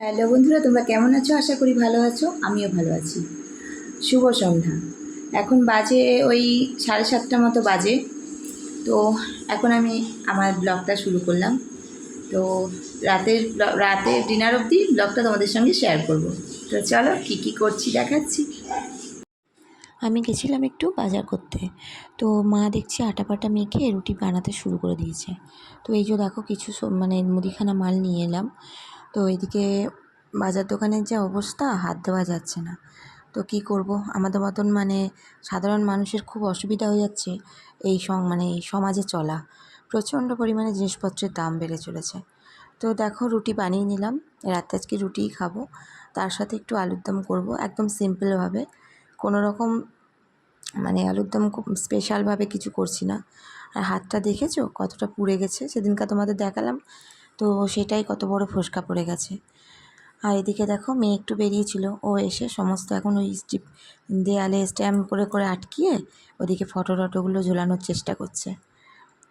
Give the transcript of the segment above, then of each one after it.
Hello বন্ধুরা, তোমরা কেমন আছো? আশা করি ভালো আছো। আমিও ভালো আছি। শুভ সন্ধ্যা। এখন বাজে ওই 7:30 মতো বাজে। তো এখন আমি আমার ব্লগটা শুরু করলাম। তো রাতে ডিনার অবধি ব্লগটা তোমাদের সঙ্গে শেয়ার করব। তো চলো কী কী করছি দেখাচ্ছি। আমি গেছিলাম একটু বাজার করতে। তো মা দেখছি আটা পাটা মেখে রুটি বানাতে শুরু করে দিয়েছে। তো এই যে দেখো কিছু মানে মুদিখানা মাল নিয়ে এলাম। তো এইদিকে বাজার দোকানের যা অবস্থা, হাত দেওয়া যাচ্ছে না। তো কি করব, আমাদের মতন মানে সাধারণ মানুষের খুব অসুবিধা হয়ে যাচ্ছে এই সমাজে চলা। প্রচণ্ড পরিমাণে জিনিসপত্রের দাম বেড়ে চলেছে। তো দেখো রুটি বানিয়ে নিলাম। রাতে আজকে রুটিই খাবো, তার সাথে একটু আলুর দম করবো একদম সিম্পলভাবে। কোনো রকম মানে আলুর দম খুব স্পেশালভাবে কিছু করছি না। আর হাতটা দেখেছো কতটা পুড়ে গেছে, সেদিনকার তোমাদের দেখালাম। তো সেটাই কত বড় ফোসকা পড়ে গেছে। আর এদিকে দেখো মেয়ে একটু বেরিয়েছিল, ও এসে সমস্ত এখন ওই দেয়ালে স্ট্যাম্প করে করে আটকিয়ে ওদিকে ফটো টটোগুলো ঝোলানোর চেষ্টা করছে।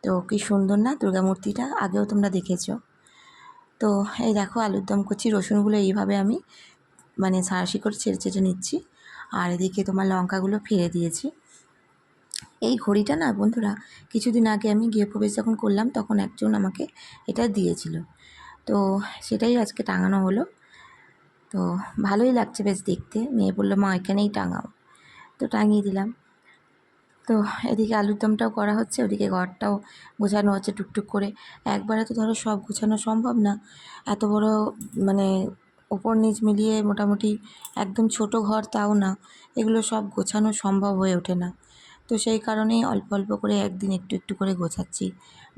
তো কী সুন্দর না দুর্গা মূর্তিটা, আগেও তোমরা দেখেছো। তো এই দেখো আলুর দম করছি। রসুনগুলো এইভাবে আমি মানে সাঁড়াশি করে ছেড়ে ছেড়ে নিচ্ছি। আর এদিকে তোমার লঙ্কাগুলো ফেলে দিয়েছি। এই ঘড়িটা না বন্ধুরা, কিছুদিন আগে আমি গৃহপ্রবেশ যখন করলাম তখন একজন আমাকে এটা দিয়েছিল। তো সেটাই আজকে টাঙানো হলো। তো ভালোই লাগছে বেশ দেখতে। মেয়ে বললো মা এখানেই টাঙাও, তো টাঙিয়ে দিলাম। তো এদিকে আলুর দমটাও করা হচ্ছে, ওদিকে ঘরটাও গোছানো হচ্ছে টুকটুক করে। একবারে তো ধরো সব গোছানো সম্ভব না। এত বড় মানে ওপর নিচ মিলিয়ে মোটামুটি একদম ছোট ঘর তাও না, এগুলো সব গোছানো সম্ভব হয়ে ওঠে না। তো সেই কারণেই অল্প অল্প করে একদিন একটু একটু করে গোছাচ্ছি।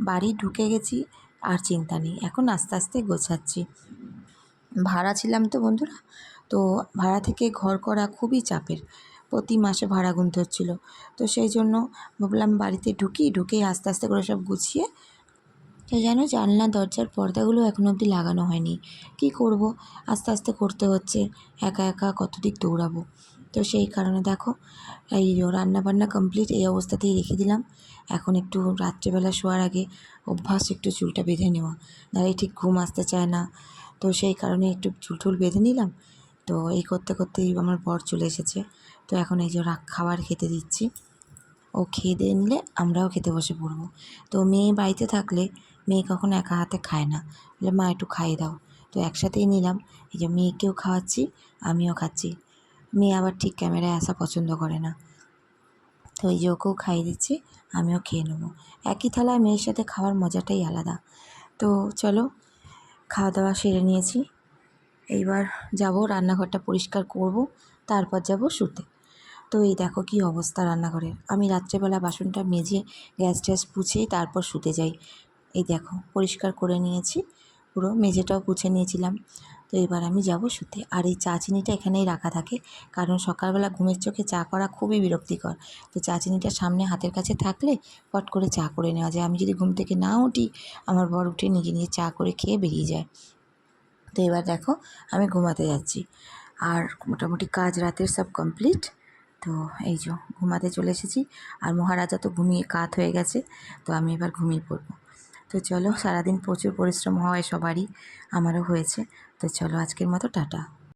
বাড়ি ঢুকে গেছি, আর চিন্তা নেই, এখন আস্তে আস্তে গোছাচ্ছি। ভাড়া ছিলাম তো বন্ধুরা, তো ভাড়া থেকে ঘর করা খুবই চাপের। প্রতি মাসে ভাড়া গুনতে হচ্ছিল। তো সেই জন্য ভাবলাম বাড়িতে ঢুকেই আস্তে আস্তে করে সব গুছিয়ে। তো যেন জানলা দরজার পর্দাগুলো এখনও অবধি লাগানো হয়নি। কি করব, আস্তে আস্তে করতে হচ্ছে। একা একা কত দিক দৌড়াবো। তো সেই কারণে দেখো এই রান্নাবান্না কমপ্লিট এই অবস্থাতেই রেখে দিলাম। এখন একটু রাত্রেবেলা শোয়ার আগে অভ্যাস একটু চুলটা বেঁধে নেওয়া, নাহলে ঠিক ঘুম আসতে চায় না। তো সেই কারণে একটু চুল টুল বেঁধে নিলাম। তো এই করতে করতেই আমার বর চলে এসেছে। তো এখন এই যে খাবার খেতে দিচ্ছি। ও খেয়ে দিয়ে নিলে আমরাও খেতে বসে পড়বো। তো মেয়ে বাড়িতে থাকলে মেয়ে কখনো একা হাতে খায় না, বলে মা একটু খাইয়ে দাও। তো একসাথেই নিলাম। এই যে মেয়েকেও খাওয়াচ্ছি, আমিও খাচ্ছি। মেয়ে আবার ঠিক ক্যামেরায় আসা পছন্দ করে না। তো এই যে ওকেও খাইয়ে দিচ্ছি, আমিও খেয়ে নেবো। একই থালায় মেয়ের সাথে খাওয়ার মজাটাই আলাদা। তো চলো, খাওয়া দাওয়া সেরে নিয়েছি। এইবার যাব রান্নাঘরটা পরিষ্কার করব, তারপর যাব শুতে। তো এই দেখো কী অবস্থা রান্নাঘরের। আমি রাত্রেবেলা বাসনটা মেজে গ্যাস ট্যাস পুছেই তারপর শুতে যাই। এই দেখো পরিষ্কার করে নিয়েছি, পুরো মেঝেটাও পুছে নিয়েছিলাম। তো এবার আমি যাব শুতে। আর এই চা চিনিটা এখানেই রাখা থাকে, কারণ সকালবেলা ঘুমের চোখে চা করা খুবই বিরক্তিকর। তো চা চিনিটা সামনে হাতের কাছে থাকলে পট করে চা করে নেওয়া যায়। আমি যদি ঘুম থেকে না উঠি, আমার বর উঠে নিজে নিজে চা করে খেয়ে বেরিয়ে যায়। তো এবার দেখো আমি ঘুমাতে যাচ্ছি। আর মোটামুটি কাজ রাতের সব কমপ্লিট। তো এই যে ঘুমাতে চলে এসেছি। আর মহারাজা তো ঘুমিয়ে কাত হয়ে গেছে। তো আমি এবার ঘুমিয়ে পড়বো। তো চলো, সারাদিন প্রচুর পরিশ্রম হয় সবারই, আমারও হয়েছে। তো চলো আজকের মতো টাটা।